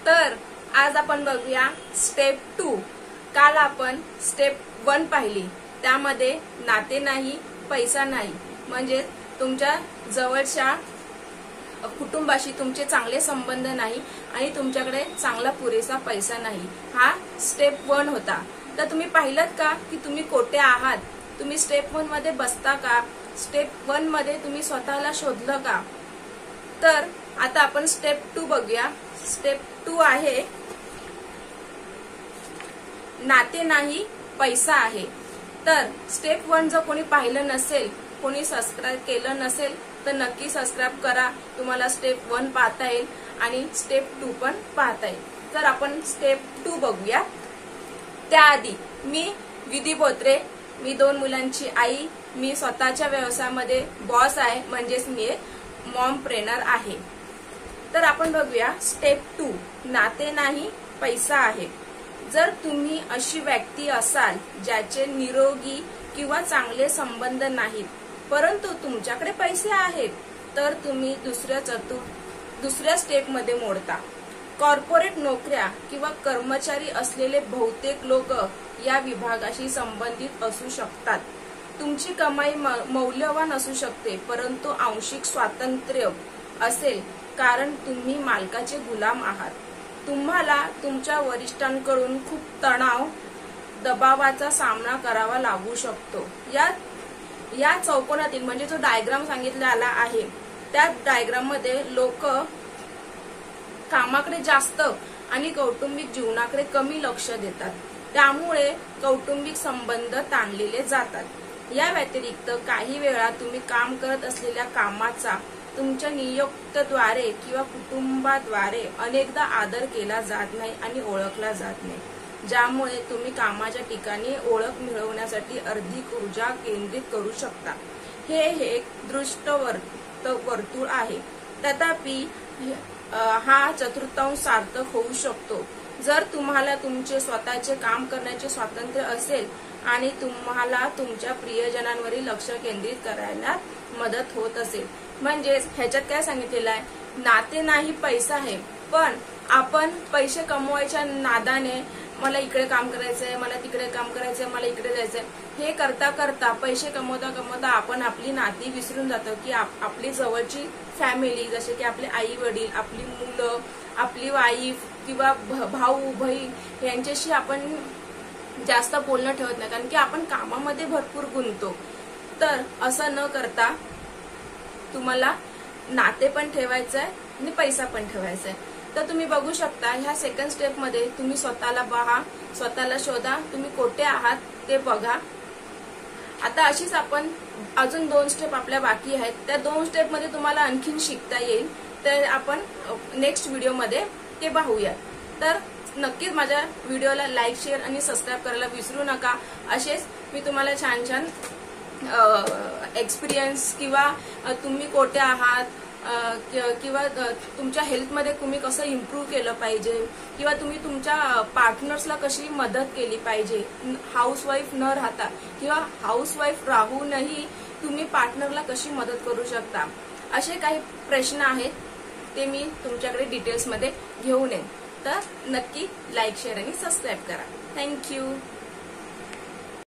तर आज आपण बघूया स्टेप 2। काल आपण स्टेप 1 पाहिली, त्यामध्ये नाते नाही, पैसा नाही, म्हणजे तुमच्या जवळच्या कुटुंबाशी तुमचे चांगले संबंध नाही आणि तुमच्याकडे चांगला पुरेसा पैसा नाही, हा स्टेप 1 होता। तर तुम्ही पाहिलं का की तुम्ही कोठे आहात? तुम्ही स्टेप 1 मध्ये बसता का? स्टेप 1 मध्ये तुम्ही स्वतःला शोधलं का? तर आता आपण स्टेप 2 बघूया। स्टेप 2 आहे नाते नाही, पैसा आहे। तर स्टेप 1 जर कोणी पाहिलं नसेल, कोणी सबस्क्राइब केलं नसेल तर नक्की सबस्क्राइब करा। तुम्हाला स्टेप 1 पाहता येईल आणि स्टेप 2 पण पाहता येईल। तर आपण स्टेप 2 बघूया। त्याआधी मी विधी बोत्रे, मी 2 मुलांची आई, मी स्वतःच्या व्यवसायामध्ये बॉस आहे, म्हणजेच मी एक मॉमप्रेनर आहे। तर आपण बघूया स्टेप 2, नाते नाही, पैसा आहे। जर तुम्ही अशी व्यक्ती असाल ज्याचे निरोगी किंवा चांगले संबंध नाहीत, परंतु तुमच्याकडे पैसे आहेत, तर तुम्ही दुसऱ्या स्टेप मध्ये मोडता। कॉर्पोरेट नोकऱ्या किंवा कर्मचारी असलेले बहुतेक लोक या विभागाशी संबंधित असू शकतात। तुमची कमाई मौल्यवान असू शकते, परंतु आंशिक स्वातंत्र्य असेल, कारण तुम्ही मालकाचे गुलाम आहात। तुम्हाला तुमच्या वरिष्ठांकडून खूप तणाव, दबावाचा सामना करावा लागू शकतो। या चौकोनातील म्हणजे जो डायग्राम सांगितलेला आहे, त्या डायग्राम मध्ये लोक कामाकडे जास्त आणि कौटुंबिक जीवनाकडे कमी लक्ष देतात, त्यामुळे कौटुंबिक संबंध ताणलेले जातात। या व्यतिरिक्त काही वेळा तुम्ही काम करत असलेल्या कामाचा तुमच्या नियोक्त्याद्वारे किंवा कुटुंबाद्वारे अनेकदा आदर केला जात नाही आणि ओळखला जात नाही, ज्यामुळे तुम्ही कामाच्या ठिकाणी ओळख मिळवण्यासाठी अधिक ऊर्जा केंद्रित करू शकता। हे एक दृष्ट वर्तुळ आहे, तथापि हा चतुर्थांश सार्थक होऊ शकतो जर तुम्हाला तुमचे स्वतःचे काम करण्याचे स्वातंत्र्य असेल आणि तुम्हाला तुमच्या प्रियजनांवरील लक्ष केंद्रित करायला मदत होत असेल। म्हणजे ह्याच्यात काय सांगितलेलं आहे, नाते नाही, पैसा आहे, पण आपण पैसे कमवायच्या नादाने मला इकडे काम करायचंय, मला तिकडे काम करायचंय, मला इकडे जायचंय, हे करता करता पैसे कमवता आपण आपली नाती विसरून जातो की आपली जवळची फॅमिली, जसे की आपले आई वडील, आपली मुलं, आपली वाईफ किंवा भाऊ बहीण यांच्याशी आपण जास्त बोलणं ठेवत नाही, कारण की आपण कामामध्ये भरपूर गुंततो। तर असं न करता तुम्हाला नाते पण ठेवायचंय आणि पैसा पण ठेवायचा आहे। तर तुम्ही बघू शकता ह्या सेकंड स्टेप मध्ये तुम्ही स्वतःला पहा, स्वतःला शोधा, तुम्ही कोठे आहात ते बघा। आता अशीच आपण अजून 2 स्टेप आपल्या बाकी आहेत, त्या 2 स्टेप मध्ये तुम्हाला आणखीन शिकता येईल, तर आपण नेक्स्ट व्हिडिओ मध्ये ते पाहूया। तर नक्कीच माझ्या व्हिडिओला लाईक, शेअर आणि सबस्क्राइब करायला विसरू नका। असेच मी तुम्हाला छान छान एक्सपिरियन्स किंवा तुम्ही कोठे आहात किंवा तुमच्या हेल्थमध्ये तुम्ही कसं इम्प्रूव्ह केलं पाहिजे किंवा तुम्ही तुमच्या पार्टनर्सला कशी मदत केली पाहिजे, हाऊसवाईफ न राहता किंवा हाऊसवाईफ राहूनही तुम्ही पार्टनरला कशी मदत करू शकता, असे काही प्रश्न आहेत, ते मी तुमच्याकडे डिटेल्समध्ये घेऊन येईन। तर नक्की लाईक, शेअर आणि सबस्क्राइब करा। थँक्यू।